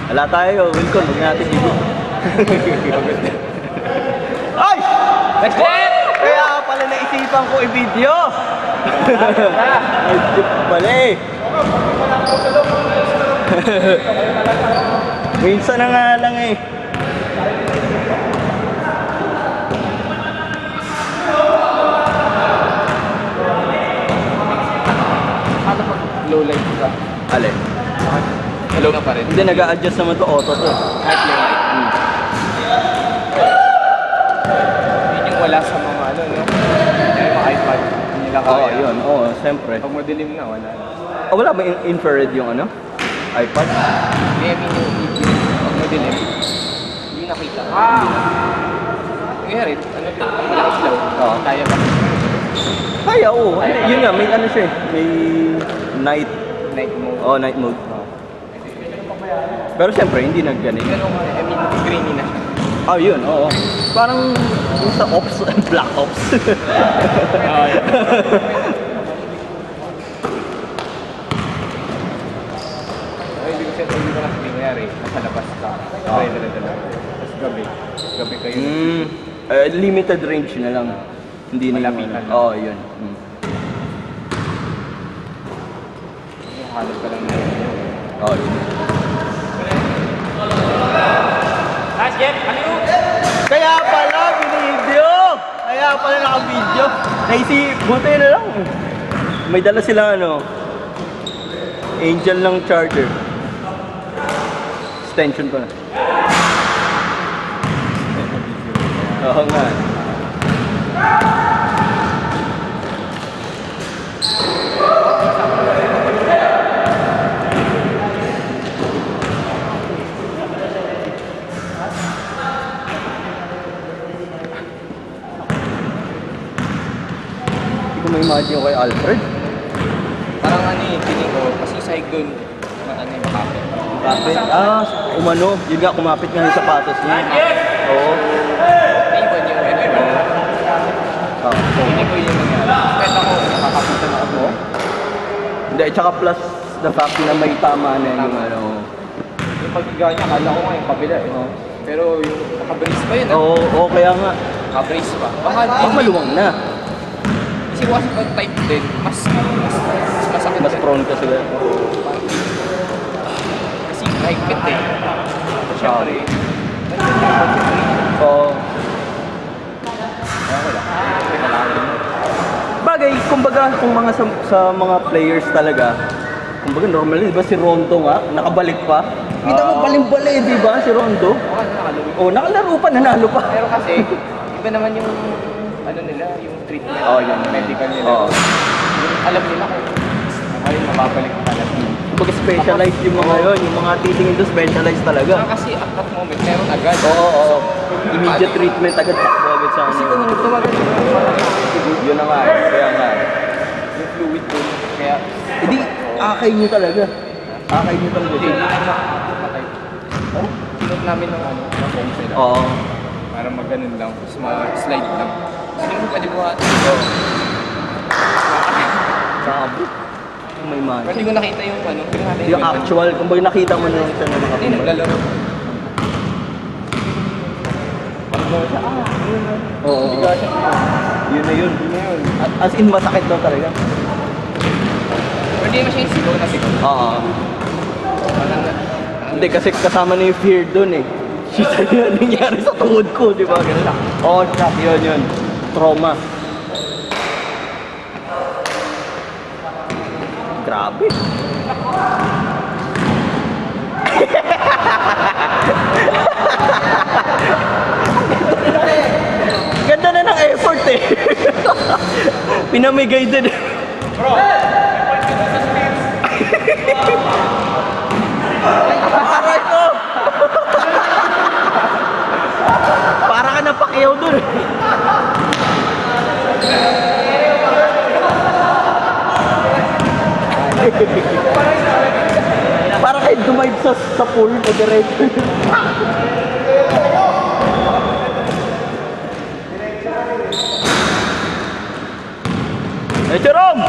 Wala tayo, Wilcon, huwag natin ibig. Ay! Let's go! Kaya pala naisipan ko i-video. Ay, joke pala eh. Minsan na nga lang eh. Ano pag low light ka? Alin? Hello na pa rin. Hindi, nag-a-adjust naman to auto to. Kahit low light. Yun yung wala sa mga ano, no? Yung mga iPad. Hindi nila kaya. Oo, yun. Oo, siyempre. Pag madilim na, wala na. Oh, wala ba infrared yung ano? iPad? Hindi, I mean yung pag madilim, hindi nakita. Ngayon, ano to? Pag wala ilaw, Oo. kaya ba? Kaya, oo. Yun nga, may ano siya eh. May night. Night mode. Oh, night mode. Pero siyempre, hindi nagganit. Pero, I mean, greeny na siya. Oh, yun, oo. Parang yung sa Ops, Black Ops. Hindi ko na sabihin nangyari, nasa labas ka. Dala-dala. Tapos gabi kayo. Limited range na lang. Hindi na Malapitan lang. Oo, yun. Halos ka lang na yun. Oo, yun. Nice game! Aliw! Kaya pala, binidyo! Kaya pala naka-video. Buti na lang. May dala silang ano, Angel ng charger. Extension pa na. Oo nga. Hindi ko ma-imagine kay Alfred. Parang ano yung piling ko, kasi sahig dun, ano yung makapit. Kumapit? Umano. Yun nga, kumapit nga yung sapatos niya. Oo. Ay, iba yung ano yun. Hindi ko yung nangyari. Kahit ako, nakakapitan ako. Hindi, tsaka plus the fact na may tama na yung ano. Yung paghiga niya, akala ko nga yung kabila eh. Pero yung nakabrace pa yun. Oo, kaya nga. Nakabrace pa. Baka Maluwang na. Kasi was pag type din, mas masakit. Mas prone ka sila. Kasi higpit eh. Siyempre. Oo. Kaya ko lang. Bagay, kumbaga kung mga sa mga players talaga, kumbaga normally, di ba si Rondo nga, nakabalik pa? Kita mo baling-bali, di ba, si Rondo? Oo, nakalaro. Oo, nakalaro pa, nanalo pa. Pero kasi, iba naman yung ano nila, yung treatment. Oo, yun. Medical nila. Oo. Yung alam nila kung ayun, mababalik ka talaga. Kumbaga specialized yung mga yun, yung mga titingin doon specialized talaga. Kasi at that moment, meron agad. Oo. Immediate treatment agad, takbo agad sa Kasi ano. kung tumagal Yun na nga, kaya nga. yung fluid dun, kaya Hindi, akay nyo talaga. Akay nyo talaga. hindi patay. Sinot namin ng ano, ng foam sila. Oo. Para mag-ganun lang, tapos ma-slide lang. Kasi yung kaliwa, Sabi. May pero man. hindi ko nakita yung ano, Yung actual, kumbaga nakita mo na siya na Hindi, nakatumbay. naglalaro. Oo. Biga siya. Yun na yun. Yun na yun. As in, masakit daw talaga. Pero hindi naman siya yung sigaw na sigaw. Oo. Parang, Hindi, kasi kasama na yung fear dun eh. Shit, ano yun nangyari sa tuhod ko, di ba? Ganun. Oo, shock. Yun. Trauma. Grabe. Ganda na ng effort eh. Pinamigay din. bro, Aray ko! Para ka napakiyaw dun. Para kayo dumive sa pool o diretso. Hey, Jerome!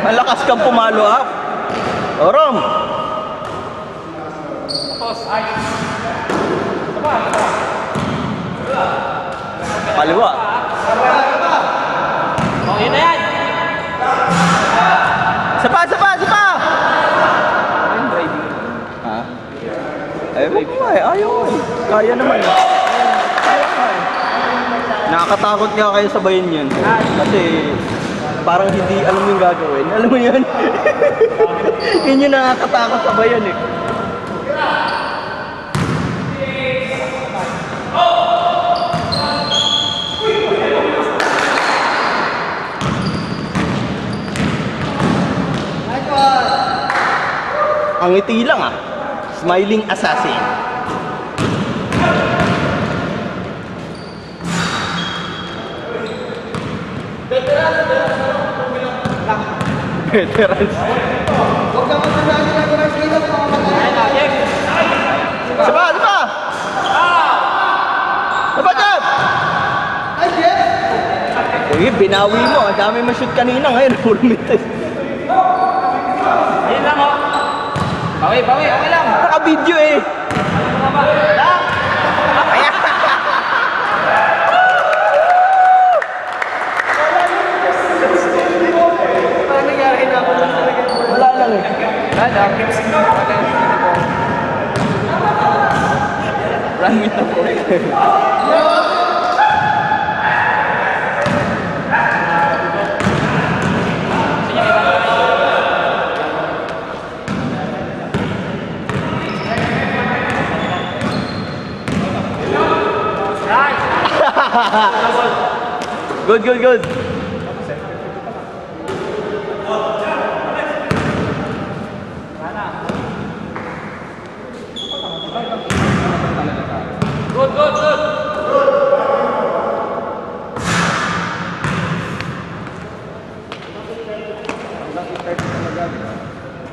Malakas kang pumalo up. Orom. Kaliwa. Okay na yan. Sapa! Yung driving. Ha? Ay, wag mo eh. Ayaw eh. Kaya naman. Nakakatakot nga kayo sabayin yun. Kasi parang hindi alam yung gagawin. Alam mo yun? Yun yung nakakatakot sabayan eh. Ang ngiti lang ah. Smiling assassin. Veterans. Sapa! Sapa, Jeff! Uy, binawi mo. Ang dami mo shoot kanina. Ngayon, puro mitis. Yan lang oh. Okay lang. Naka-video eh. Ayan. Paano nangyari na ako lang talaga? Wala lang eh. Clips na wala. Run with the ball. Good. Good.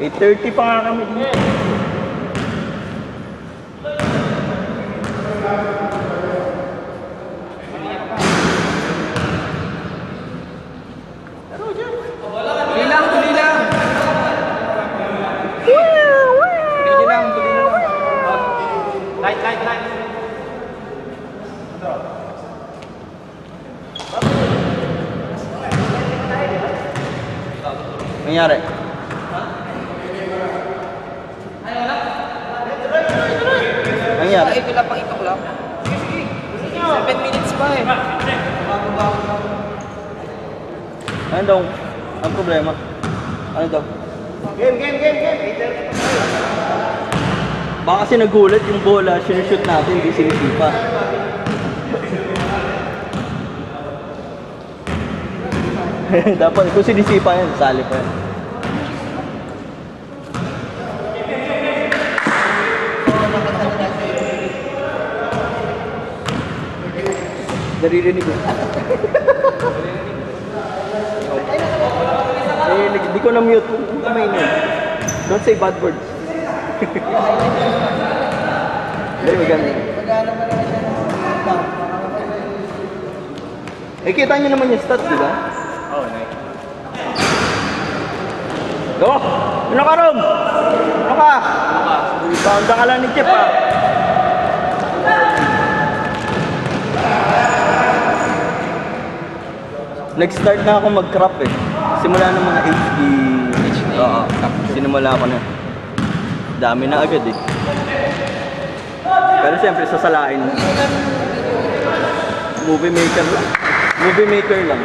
8:30 pa nga kami dito. Tuloy lang. Tuloy lang. Light. Nangyari? Nangyari? Ito lang, pakitok lang. 7 minutes pa eh. Ano daw? Ang problema? Ano daw? Game. Baka kasi nagulat yung bola, sinushoot natin, hindi sinisipa. Dapat kung sinisipa yan, sali pa yan. Naririnig ko. Di ko na-mute kung kamay niyo. Don't say bad words. Very maganda. Eh, kita nyo naman yung stats, di ba? Oh, nice. Go! Ano ka, Rom? Ano ka? Bounda ka lang ni Chip, ha? Nag-start na ako mag-crop eh. Simula ng mga HD. Oo. Sinimula ko na. Dami na agad eh. Pero siyempre sasalain. Movie maker lang.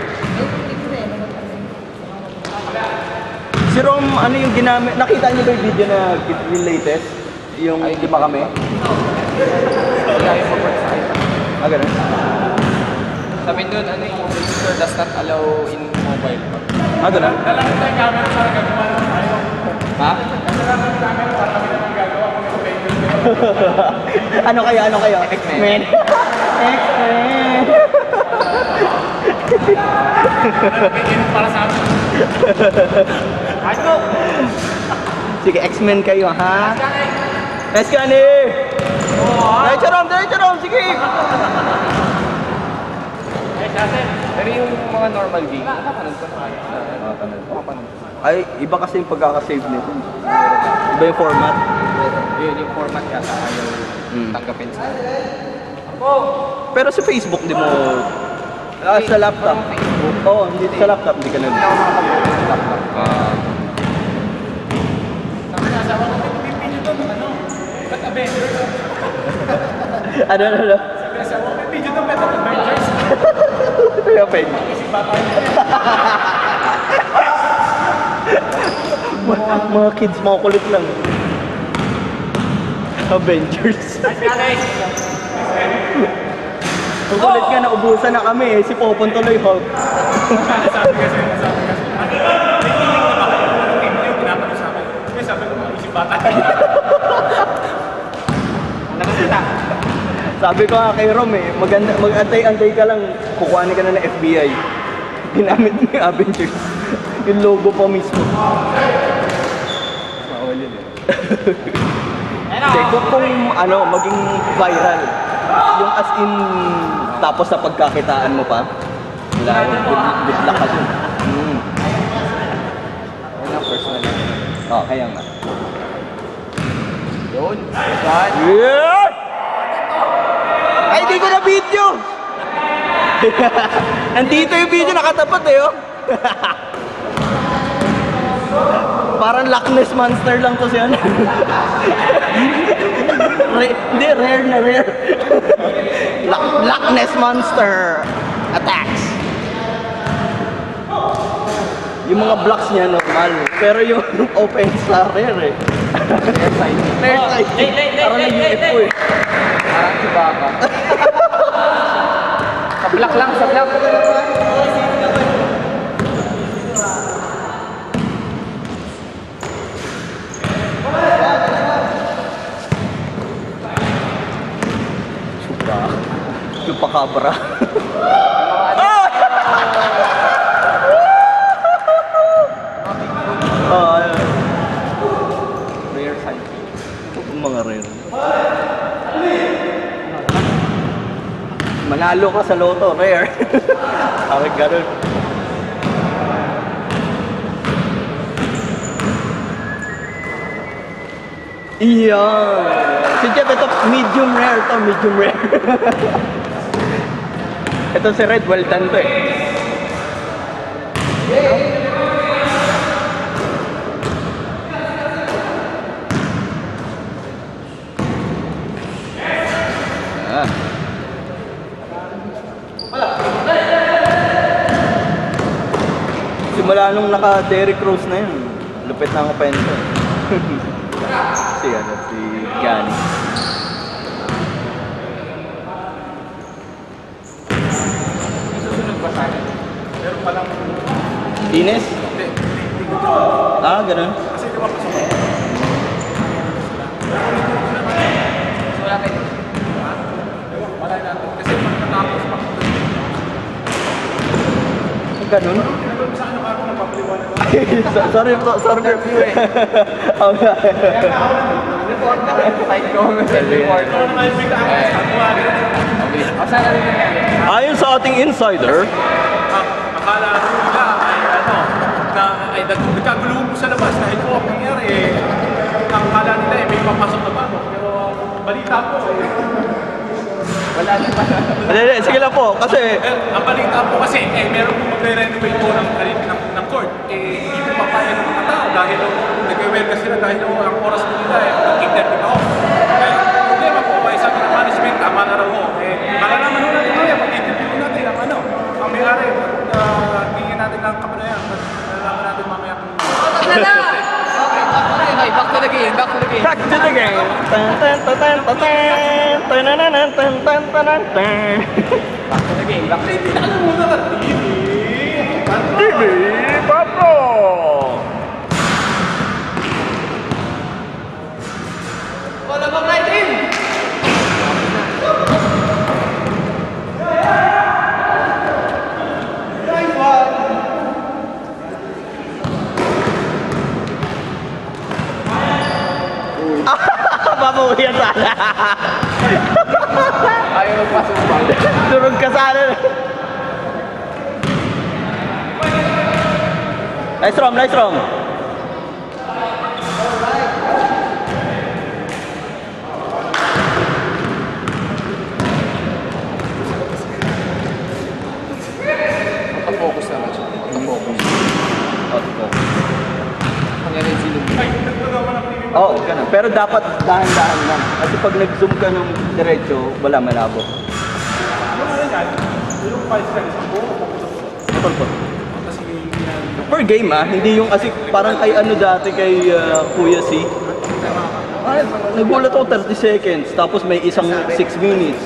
Si Rom, ano yung ginamit? Nakita niyo ba yung video na yung latest? Yung di ba kami? Wala yung mag-website. Ganun. Sabi doon, ano yung user does not allow in mobile. Ganun. Ha? Ano kayo? X-Men. X-Men. Para sa amin. Sige, X-Men kayo, ha? Eskani! Diretso Rom! Sige! Ay, sa atin. Pero yung mga normal game, napapanood ko na kayo. Napapanood ko. Ay, iba kasi yung pagkakasave nito. Iba yung format. Yun, yung format yata ayaw tanggapin sa Pero sa Facebook, di mo... sa laptop. Oo, hindi sa laptop, hindi ka Hindi ako makapag-video sa laptop. Sabi ko, may video doon, ano? Ba't Avengers? Ano? Sabi ko, may video doon, ba't Avengers? Ito yung peg. Isip bata yun. Mga kids, mga kulit lang. Avengers. Nice guys! Ang kulit nga, naubusan na kami eh. Si Popon tuloy, Hulk. Sabi kasi. Team niyo, pinatanong sa akin. Kaya sabi ko, isip bata. Nakasita. Sabi ko nga kay Rom eh, mag-antay-antay ka lang, kukuhanin ka na ng FBI. Ginamit mo yung Avengers. Yung logo pa mismo. Bawal yun eh. Kasi kung ano, maging viral, yung as in, tapos sa pagkakitaan mo pa, wala, good luck ka dun. Yun ang personal lang. Oh, kaya nga. Yun. God. Yeah! Ay, di ko na video! Nandito yung video, nakatapat eh, oh. Parang Loch Ness Monster lang to siya. Hindi, rare na rare. Loch Ness Monster attacks. Yung mga blocks niya normal, pero yung offense na rare eh. Rare side. Parang nag-UFO eh. Parang si Baka. Sa block lang, sa block. Chupacabra. Rare side. Mga rare. Manalo ka sa loto, rare. Awag ganun. Iyan. Si Jeff, ito medium rare to, medium rare. Ito si Red, well done to eh. Ah. Simula nung naka Derrick Rose na yun, lupit na ang kwento. Si Gani. Susunod ba sana? Meron palang... Ines? Hindi ko Ah, ganun. kasi di ba pasok ako? Wala kayo. Wala natin. Kasi pagkatapos pa. Ganun? Sa ano ka ako napapaliwanag? Sorry po, sorry. Interview eh. Report na. Side comment. Report. Ito naman yung bigla ako sa tuwa. Okay. Saan na rin nangyari? Ayon sa ating insider, Akala ko nila ay ano, na ay nagkagulo mo sa labas dahil po ang nangyari eh. Ang akala nila eh may papasok na bago. Pero balita po Wala na pa. hindi, sige lang po, kasi ang balita po kasi meron po magre-renovate po ng court. Hindi po papayag ng mga tao dahil nag-welga sila dahil ang oras po nila nag-interview ako. Kaya ang problema po ay sabi ng management, tama na raw ho. Malalaman ho natin kaya mag-interview natin ang ano, ang may-ari. Tingin natin ng kapanayan. Malalaman natin mamaya kung... Okay, back to the game. Back to the game. back to the game. Tan tan tan tan tan tan tan tan tan tan tan. Back to the game. Back to the game. Ano muna ka? TV Pablo. Wala bang night in? Papawiyan sana. Ayaw magpasok ba? Durog ka sana. Nice Rom, nice Rom. Focus naman siya. Focus. Pangyari yung silog. Ay, nagtaga mo ng TV. Oo, ganun. Pero dapat dahan-dahan lang. Kasi pag nag-zoom ka ng diretso, wala malabo. Yung ano yan, yung 5 cents, ang buo. Ito po. Kasi yan. Per game hindi yung kasi parang kay ano dati kay Kuya C. Ay, nagulat ako 30 seconds, tapos may isang 6 minutes.